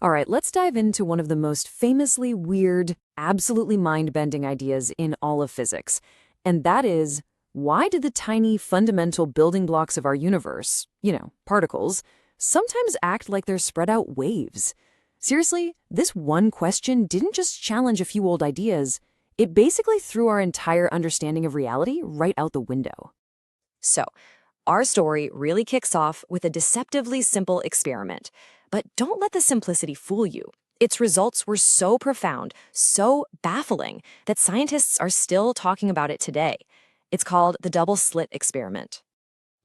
All right, let's dive into one of the most famously weird, absolutely mind-bending ideas in all of physics. And that is, why do the tiny fundamental building blocks of our universe, particles, sometimes act like they're spread out waves? Seriously, this one question didn't just challenge a few old ideas, it basically threw our entire understanding of reality right out the window. So, our story really kicks off with a deceptively simple experiment. But don't let the simplicity fool you. Its results were so profound, so baffling, that scientists are still talking about it today. It's called the double-slit experiment.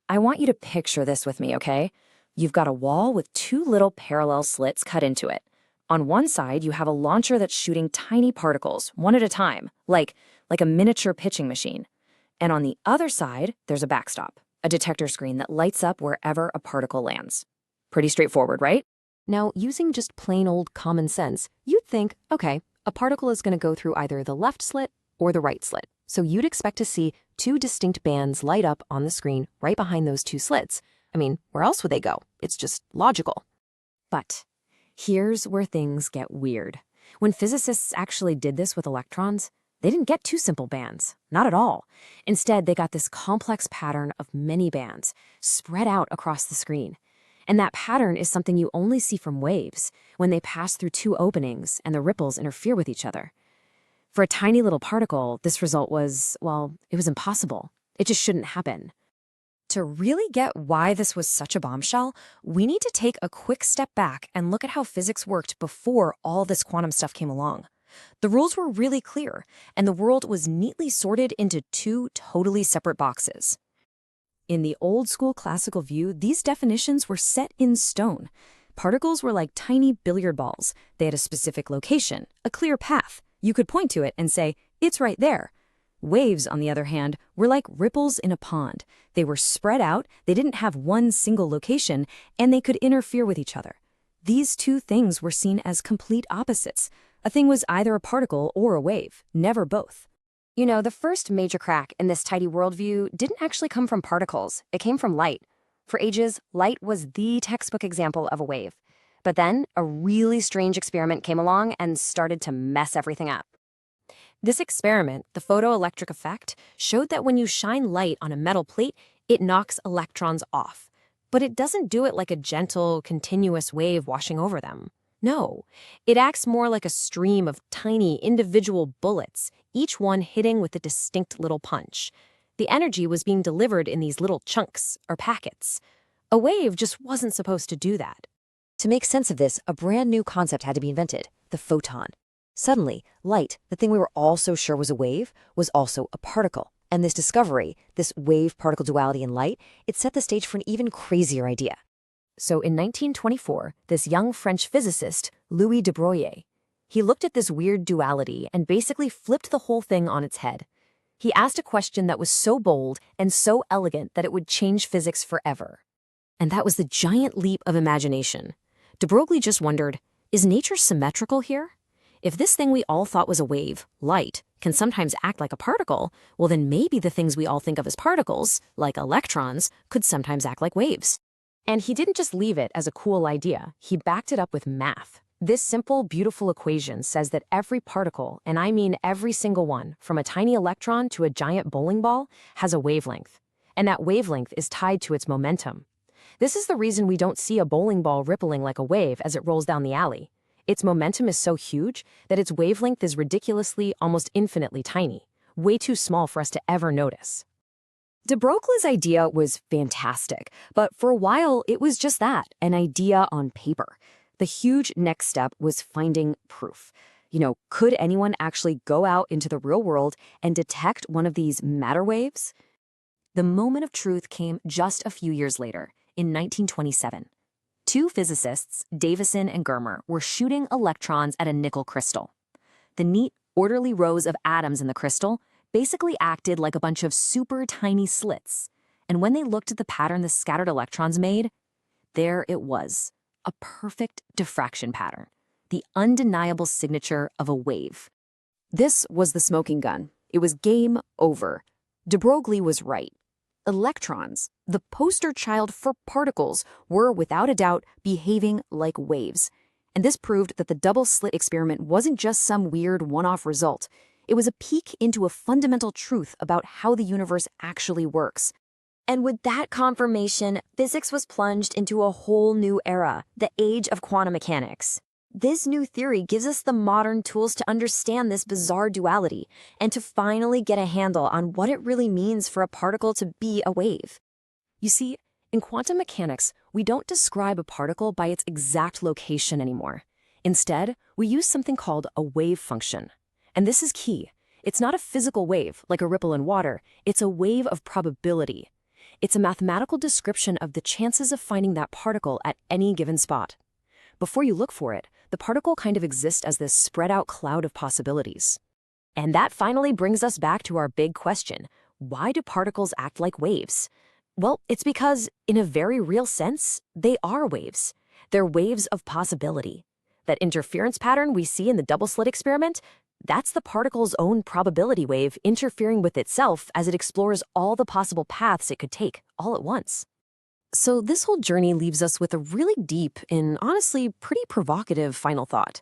I want you to picture this with me, okay? You've got a wall with two little parallel slits cut into it. On one side, you have a launcher that's shooting tiny particles, one at a time, like a miniature pitching machine. And on the other side, there's a backstop, a detector screen that lights up wherever a particle lands. Pretty straightforward, right? Now, using just plain old common sense, you'd think, okay, a particle is going to go through either the left slit or the right slit. So you'd expect to see two distinct bands light up on the screen right behind those two slits. I mean, where else would they go? It's just logical. But here's where things get weird. When physicists actually did this with electrons, they didn't get two simple bands, not at all. Instead, they got this complex pattern of many bands spread out across the screen. And that pattern is something you only see from waves, when they pass through two openings and the ripples interfere with each other. For a tiny little particle, this result was, well, it was impossible. It just shouldn't happen. To really get why this was such a bombshell, we need to take a quick step back and look at how physics worked before all this quantum stuff came along. The rules were really clear, and the world was neatly sorted into two totally separate boxes. In the old-school classical view, these definitions were set in stone. Particles were like tiny billiard balls. They had a specific location, a clear path. You could point to it and say, it's right there. Waves, on the other hand, were like ripples in a pond. They were spread out, they didn't have one single location, and they could interfere with each other. These two things were seen as complete opposites. A thing was either a particle or a wave, never both. You know, the first major crack in this tidy worldview didn't actually come from particles. It came from light. For ages, light was the textbook example of a wave. But then, a really strange experiment came along and started to mess everything up. This experiment, the photoelectric effect, showed that when you shine light on a metal plate, it knocks electrons off. But it doesn't do it like a gentle, continuous wave washing over them. No, it acts more like a stream of tiny individual bullets, each one hitting with a distinct little punch. The energy was being delivered in these little chunks, or packets. A wave just wasn't supposed to do that. To make sense of this, a brand new concept had to be invented, the photon. Suddenly, light, the thing we were all so sure was a wave, was also a particle. And this discovery, this wave-particle duality in light, it set the stage for an even crazier idea. So in 1924, this young French physicist, Louis de Broglie, he looked at this weird duality and basically flipped the whole thing on its head. He asked a question that was so bold and so elegant that it would change physics forever. And that was the giant leap of imagination. De Broglie just wondered, is nature symmetrical here? If this thing we all thought was a wave, light, can sometimes act like a particle, well then maybe the things we all think of as particles, like electrons, could sometimes act like waves. And he didn't just leave it as a cool idea, he backed it up with math. This simple, beautiful equation says that every particle, and I mean every single one, from a tiny electron to a giant bowling ball, has a wavelength. And that wavelength is tied to its momentum. This is the reason we don't see a bowling ball rippling like a wave as it rolls down the alley. Its momentum is so huge that its wavelength is ridiculously, almost infinitely tiny, way too small for us to ever notice. De Broglie's idea was fantastic, but for a while it was just that, an idea on paper. The huge next step was finding proof. Could anyone actually go out into the real world and detect one of these matter waves? The moment of truth came just a few years later, in 1927. Two physicists, Davisson and Germer, were shooting electrons at a nickel crystal. The neat, orderly rows of atoms in the crystal basically acted like a bunch of super tiny slits. And when they looked at the pattern the scattered electrons made, there it was, a perfect diffraction pattern, the undeniable signature of a wave. This was the smoking gun. It was game over. De Broglie was right. Electrons, the poster child for particles, were without a doubt behaving like waves. And this proved that the double-slit experiment wasn't just some weird one-off result. It was a peek into a fundamental truth about how the universe actually works. And with that confirmation, physics was plunged into a whole new era, the age of quantum mechanics. This new theory gives us the modern tools to understand this bizarre duality and to finally get a handle on what it really means for a particle to be a wave. You see, in quantum mechanics, we don't describe a particle by its exact location anymore. Instead, we use something called a wave function. And this is key. It's not a physical wave, like a ripple in water. It's a wave of probability. It's a mathematical description of the chances of finding that particle at any given spot. Before you look for it, the particle kind of exists as this spread-out cloud of possibilities. And that finally brings us back to our big question. Why do particles act like waves? Well, it's because, in a very real sense, they are waves. They're waves of possibility. That interference pattern we see in the double-slit experiment, that's the particle's own probability wave interfering with itself as it explores all the possible paths it could take, all at once. So this whole journey leaves us with a really deep and honestly pretty provocative final thought.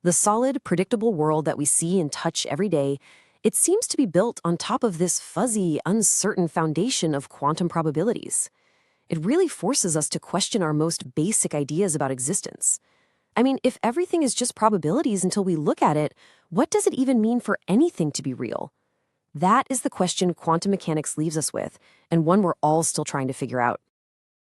The solid, predictable world that we see and touch every day, it seems to be built on top of this fuzzy, uncertain foundation of quantum probabilities. It really forces us to question our most basic ideas about existence. I mean, if everything is just probabilities until we look at it, what does it even mean for anything to be real? That is the question quantum mechanics leaves us with, and one we're all still trying to figure out.